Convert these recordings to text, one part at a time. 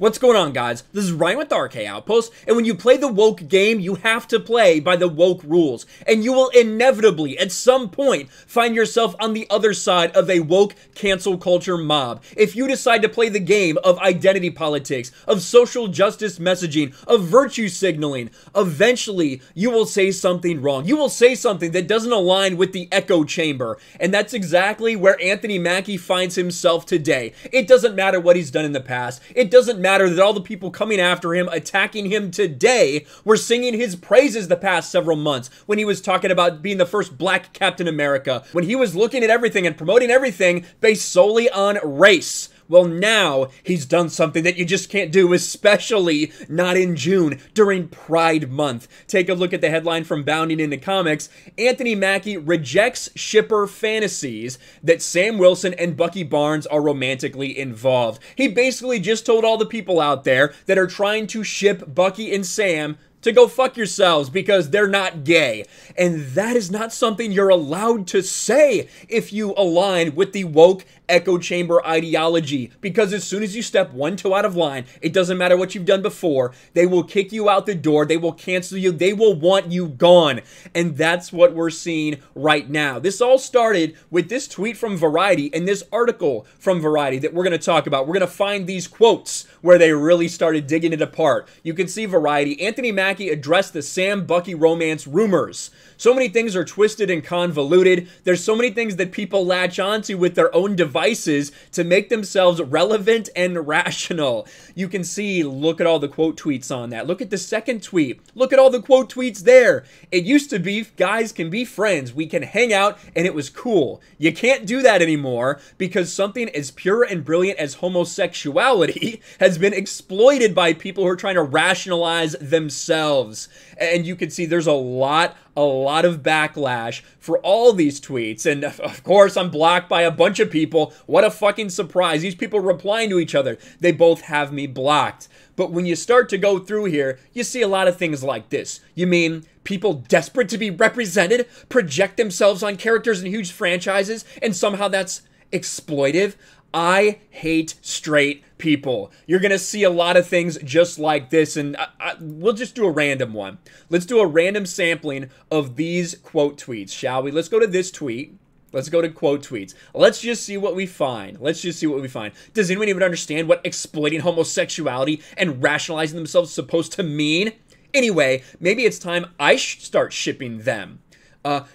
What's going on, guys? This is Ryan with the RK Outpost, and when you play the woke game, you have to play by the woke rules, and you will inevitably, at some point, find yourself on the other side of a woke cancel culture mob. If you decide to play the game of identity politics, of social justice messaging, of virtue signaling, eventually, you will say something wrong. You will say something that doesn't align with the echo chamber, and that's exactly where Anthony Mackie finds himself today. It doesn't matter what he's done in the past. It doesn't matter that all the people coming after him, attacking him today, were singing his praises the past several months when he was talking about being the first black Captain America, when he was looking at everything and promoting everything based solely on race. Well, now he's done something that you just can't do, especially not in June during Pride Month. Take a look at the headline from Bounding Into Comics. Anthony Mackie rejects shipper fantasies that Sam Wilson and Bucky Barnes are romantically involved. He basically just told all the people out there that are trying to ship Bucky and Sam to go fuck yourselves because they're not gay. And that is not something you're allowed to say if you align with the woke echo chamber ideology, because as soon as you step one toe out of line, it doesn't matter what you've done before, they will kick you out the door, they will cancel you, they will want you gone. And that's what we're seeing right now. This all started with this tweet from Variety and this article from Variety that we're going to talk about. We're going to find these quotes where they really started digging it apart. You can see Variety. Anthony Mackie addressed the Sam-Bucky romance rumors. So many things are twisted and convoluted. There's so many things that people latch onto with their own devices to make themselves relevant and rational. You can see, look at all the quote tweets on that. Look at the second tweet. Look at all the quote tweets there. It used to be, guys can be friends. We can hang out and it was cool. You can't do that anymore because something as pure and brilliant as homosexuality has been exploited by people who are trying to rationalize themselves. And you can see there's a lot of backlash for all these tweets, and of course I'm blocked by a bunch of people. What a fucking surprise. These people replying to each other. They both have me blocked. But when you start to go through here, you see a lot of things like this. You mean people desperate to be represented project themselves on characters in huge franchises, and somehow that's exploitive? I hate straight people. You're going to see a lot of things just like this, and we'll just do a random one. Let's do a random sampling of these quote tweets, shall we? Let's go to this tweet. Let's go to quote tweets. Let's just see what we find. Let's just see what we find. Does anyone even understand what exploiting homosexuality and rationalizing themselves is supposed to mean? Anyway, maybe it's time I start shipping them.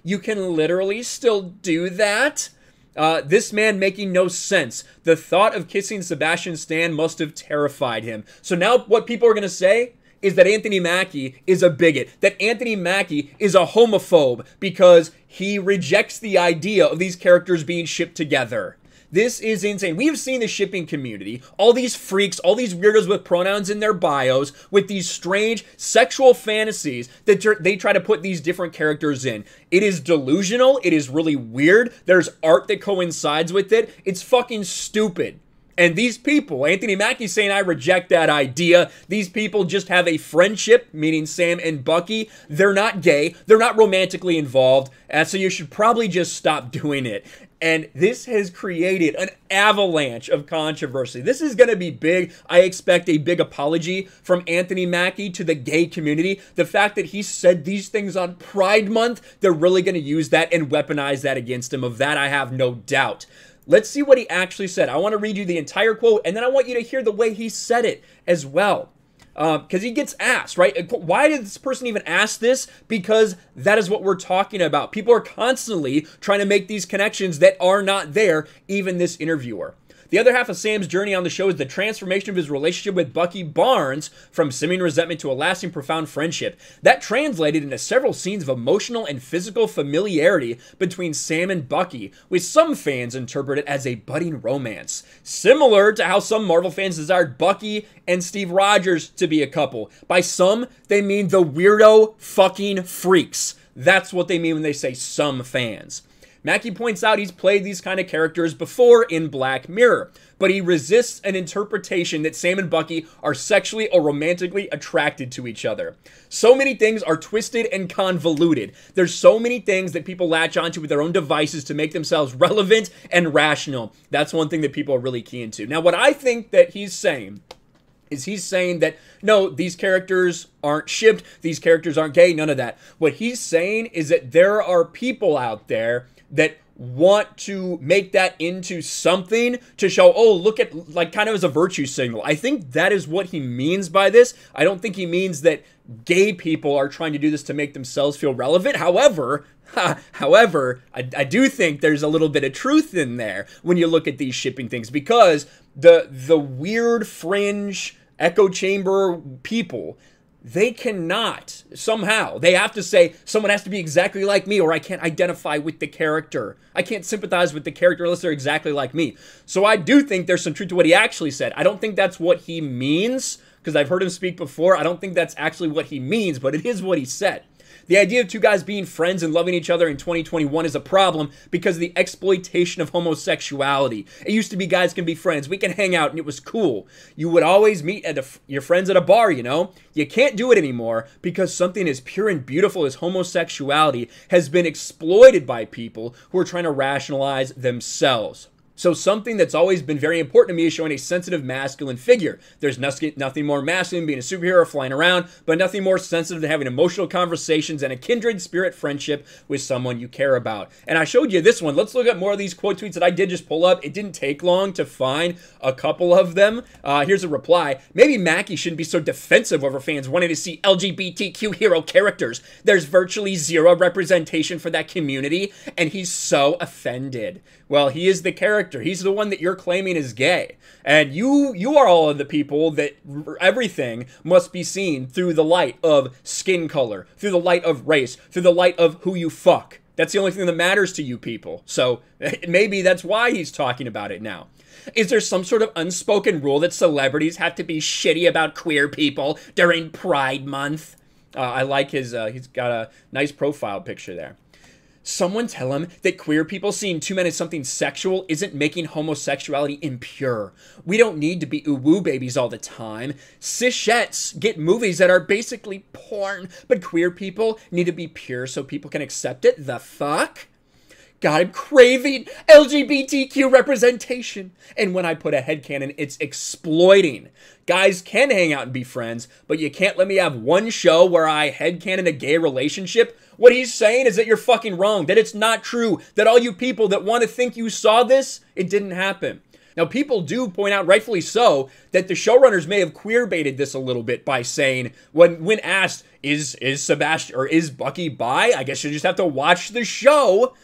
You can literally still do that. This man making no sense. The thought of kissing Sebastian Stan must have terrified him. So now what people are going to say is that Anthony Mackie is a bigot, that Anthony Mackie is a homophobe because he rejects the idea of these characters being shipped together. This is insane. We have seen the shipping community, all these freaks, all these weirdos with pronouns in their bios, with these strange sexual fantasies that they try to put these different characters in. It is delusional. It is really weird. There's art that coincides with it. It's fucking stupid. And these people, Anthony Mackie saying, I reject that idea. These people just have a friendship, meaning Sam and Bucky. They're not gay. They're not romantically involved. So you should probably just stop doing it. And this has created an avalanche of controversy. This is going to be big. I expect a big apology from Anthony Mackie to the gay community. The fact that he said these things on Pride Month, they're really going to use that and weaponize that against him. Of that, I have no doubt. Let's see what he actually said. I want to read you the entire quote, and then I want you to hear the way he said it as well. Because he gets asked, right? Why did this person even ask this? Because that is what we're talking about. People are constantly trying to make these connections that are not there, even this interviewer. The other half of Sam's journey on the show is the transformation of his relationship with Bucky Barnes from simmering resentment to a lasting, profound friendship. That translated into several scenes of emotional and physical familiarity between Sam and Bucky, which some fans interpreted as a budding romance. Similar to how some Marvel fans desired Bucky and Steve Rogers to be a couple. By some, they mean the weirdo fucking freaks. That's what they mean when they say some fans. Mackie points out he's played these kind of characters before in Black Mirror, but he resists an interpretation that Sam and Bucky are sexually or romantically attracted to each other. So many things are twisted and convoluted. There's so many things that people latch onto with their own devices to make themselves relevant and rational. That's one thing that people are really keen to. Now, what I think that he's saying is he's saying that, no, these characters aren't shipped, these characters aren't gay, none of that. What he's saying is that there are people out there that want to make that into something to show, oh, look at, like, kind of as a virtue signal. I think that is what he means by this. I don't think he means that gay people are trying to do this to make themselves feel relevant. However, I do think there's a little bit of truth in there when you look at these shipping things, because the weird fringe echo chamber people, they cannot, somehow, they have to say, someone has to be exactly like me, or I can't identify with the character. I can't sympathize with the character unless they're exactly like me. So I do think there's some truth to what he actually said. I don't think that's what he means, because I've heard him speak before. I don't think that's actually what he means, but it is what he said. The idea of two guys being friends and loving each other in 2021 is a problem because of the exploitation of homosexuality. It used to be guys can be friends, we can hang out, and it was cool. You would always meet your friends at a bar, you know? You can't do it anymore because something as pure and beautiful as homosexuality has been exploited by people who are trying to rationalize themselves. So something that's always been very important to me is showing a sensitive masculine figure. There's nothing more masculine than being a superhero flying around, but nothing more sensitive than having emotional conversations and a kindred spirit friendship with someone you care about. And I showed you this one. Let's look at more of these quote tweets that I did just pull up. It didn't take long to find a couple of them. Here's a reply. Maybe Mackie shouldn't be so defensive over fans wanting to see LGBTQ hero characters. There's virtually zero representation for that community, and he's so offended. Well, he is the character. He's the one that you're claiming is gay. And you are all of the people that everything must be seen through the light of skin color, through the light of race, through the light of who you fuck. That's the only thing that matters to you people. So maybe that's why he's talking about it now. Is there some sort of unspoken rule that celebrities have to be shitty about queer people during Pride Month? I like his, he's got a nice profile picture there. Someone tell him that queer people seeing two men as something sexual isn't making homosexuality impure. We don't need to be ooh-woo babies all the time. Cisettes get movies that are basically porn, but queer people need to be pure so people can accept it. The fuck? God, I'm craving LGBTQ representation. And when I put a headcanon, it's exploiting. Guys can hang out and be friends, but you can't let me have one show where I headcanon a gay relationship. What he's saying is that you're fucking wrong, that it's not true, that all you people that want to think you saw this, it didn't happen. Now, people do point out, rightfully so, that the showrunners may have queer-baited this a little bit by saying, when asked, is Sebastian or is Bucky bi? I guess you just have to watch the show.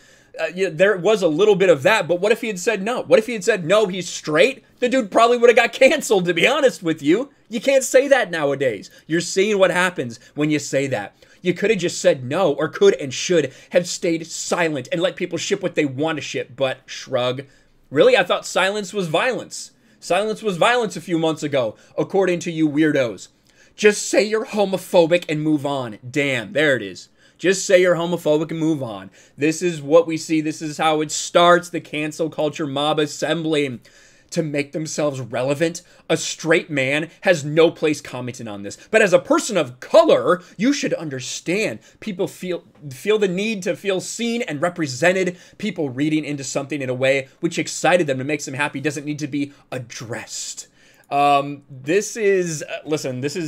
There was a little bit of that, but what if he had said no? What if he had said, no, he's straight? The dude probably would have got canceled, to be honest with you. You can't say that nowadays. You're seeing what happens when you say that. You could have just said no, or could and should have stayed silent and let people ship what they want to ship, but shrug. Really? I thought silence was violence. Silence was violence a few months ago, according to you weirdos. Just say you're homophobic and move on. Damn, there it is. Just say you're homophobic and move on. This is what we see. This is how it starts. The cancel culture mob assembling to make themselves relevant. A straight man has no place commenting on this. But as a person of color, you should understand. People feel the need to feel seen and represented. People reading into something in a way which excited them and makes them happy doesn't need to be addressed. This is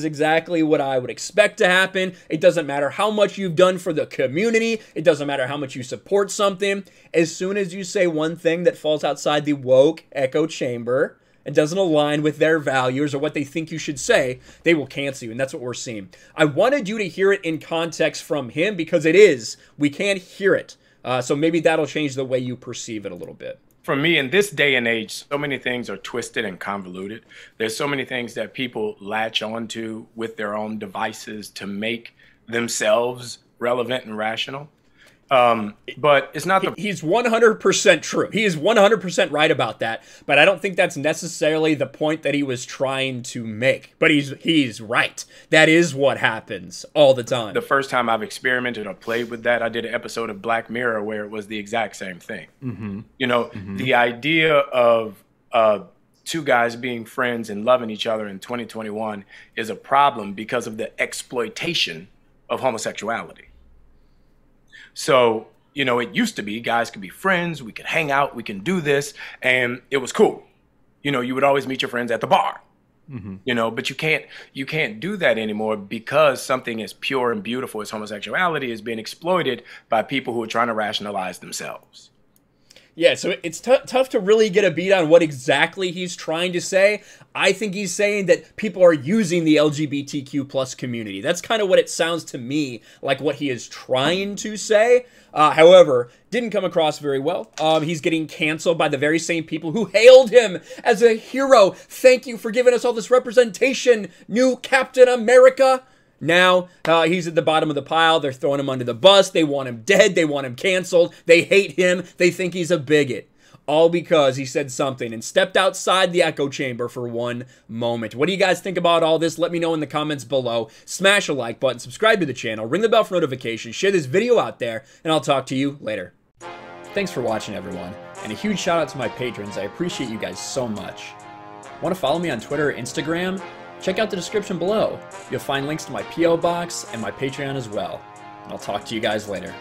exactly what I would expect to happen. It doesn't matter how much you've done for the community. It doesn't matter how much you support something. As soon as you say one thing that falls outside the woke echo chamber and doesn't align with their values or what they think you should say, they will cancel you, and that's what we're seeing. I wanted you to hear it in context from him because it is. We can't hear it. So maybe that'll change the way you perceive it a little bit. For me, in this day and age, so many things are twisted and convoluted. There's so many things that people latch onto with their own devices to make themselves relevant and rational. But it's not the... He's 100% true. He is 100% right about that. But I don't think that's necessarily the point that he was trying to make. But he's right. That is what happens all the time. The first time I've experimented or played with that, I did an episode of Black Mirror where it was the exact same thing. Mm-hmm. You know, the idea of two guys being friends and loving each other in 2021 is a problem because of the exploitation of homosexuality. So, you know, it used to be guys could be friends, we could hang out, we can do this, and it was cool. You know, you would always meet your friends at the bar. You know, but you can't do that anymore because something as pure and beautiful as homosexuality is being exploited by people who are trying to rationalize themselves. Yeah, so it's tough to really get a beat on what exactly he's trying to say. I think he's saying that people are using the LGBTQ plus community. That's kind of what it sounds to me like what he is trying to say. However, didn't come across very well. He's getting canceled by the very same people who hailed him as a hero. Thank you for giving us all this representation, new Captain America. Now, he's at the bottom of the pile. They're throwing him under the bus. They want him dead. They want him canceled. They hate him. They think he's a bigot. All because he said something and stepped outside the echo chamber for one moment. What do you guys think about all this? Let me know in the comments below. Smash a like button, subscribe to the channel, ring the bell for notifications, share this video out there, and I'll talk to you later. Thanks for watching, everyone. And a huge shout out to my patrons. I appreciate you guys so much. Want to follow me on Twitter or Instagram? Check out the description below. You'll find links to my P.O. box and my Patreon as well. And I'll talk to you guys later.